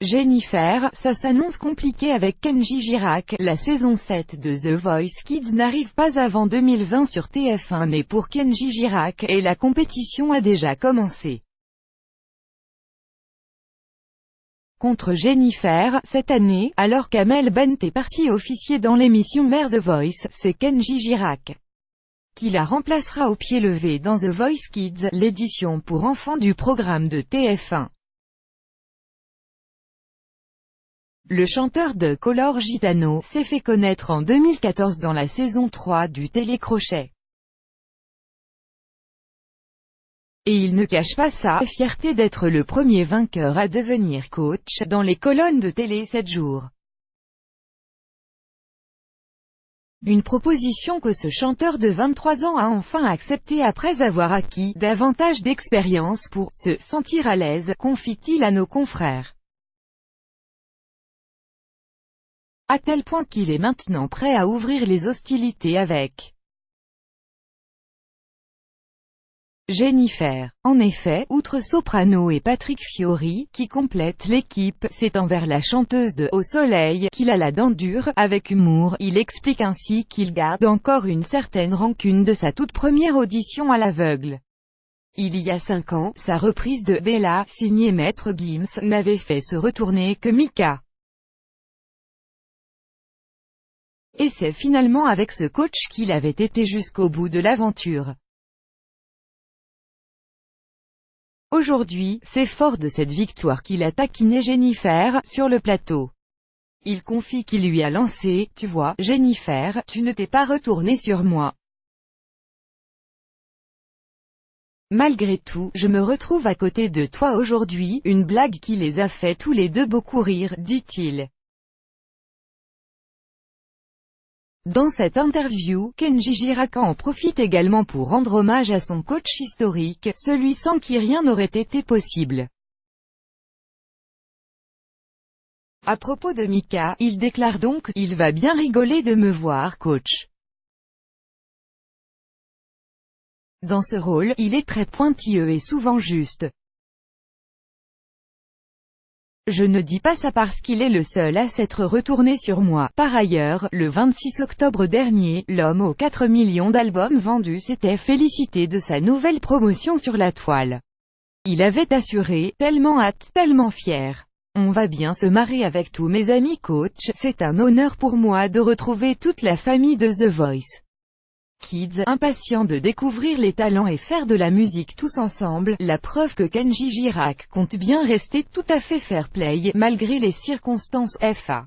Jennifer, ça s'annonce compliqué avec Kenji Girac. La saison 7 de The Voice Kids n'arrive pas avant 2020 sur TF1 mais pour Kenji Girac, et la compétition a déjà commencé. Contre Jennifer, cette année, alors qu'Amel Bent est parti officier dans l'émission mère The Voice, c'est Kenji Girac qui la remplacera au pied levé dans The Voice Kids, l'édition pour enfants du programme de TF1. Le chanteur de Color Gitano s'est fait connaître en 2014 dans la saison 3 du Télécrochet. Et il ne cache pas sa fierté d'être le premier vainqueur à devenir coach dans les colonnes de télé 7 jours. Une proposition que ce chanteur de 23 ans a enfin acceptée après avoir acquis davantage d'expérience pour se sentir à l'aise, confie-t-il à nos confrères. À tel point qu'il est maintenant prêt à ouvrir les hostilités avec Jennifer. En effet, outre Soprano et Patrick Fiori, qui complètent l'équipe, c'est envers la chanteuse de Au Soleil qu'il a la dent dure. Avec humour, il explique ainsi qu'il garde encore une certaine rancune de sa toute première audition à l'aveugle. Il y a 5 ans, sa reprise de Bella, signée Maître Gims, n'avait fait se retourner que Mika. Et c'est finalement avec ce coach qu'il avait été jusqu'au bout de l'aventure. Aujourd'hui, c'est fort de cette victoire qu'il a taquiné Jennifer, sur le plateau. Il confie qu'il lui a lancé « Tu vois, Jennifer, tu ne t'es pas retournée sur moi. Malgré tout, je me retrouve à côté de toi aujourd'hui », une blague qui les a fait tous les deux beaucoup rire, dit-il. Dans cette interview, Kenji Girac en profite également pour rendre hommage à son coach historique, celui sans qui rien n'aurait été possible. À propos de Mika, il déclare donc « Il va bien rigoler de me voir coach. Dans ce rôle, il est très pointilleux et souvent juste. Je ne dis pas ça parce qu'il est le seul à s'être retourné sur moi. » Par ailleurs, le 26 octobre dernier, l'homme aux 4 millions d'albums vendus s'était félicité de sa nouvelle promotion sur la toile. Il avait assuré « Tellement hâte, tellement fier. On va bien se marrer avec tous mes amis coach, c'est un honneur pour moi de retrouver toute la famille de The Voice Kids, impatient de découvrir les talents et faire de la musique tous ensemble, la preuve que Kenji Girac compte bien rester tout à fait fair-play, malgré les circonstances. FA.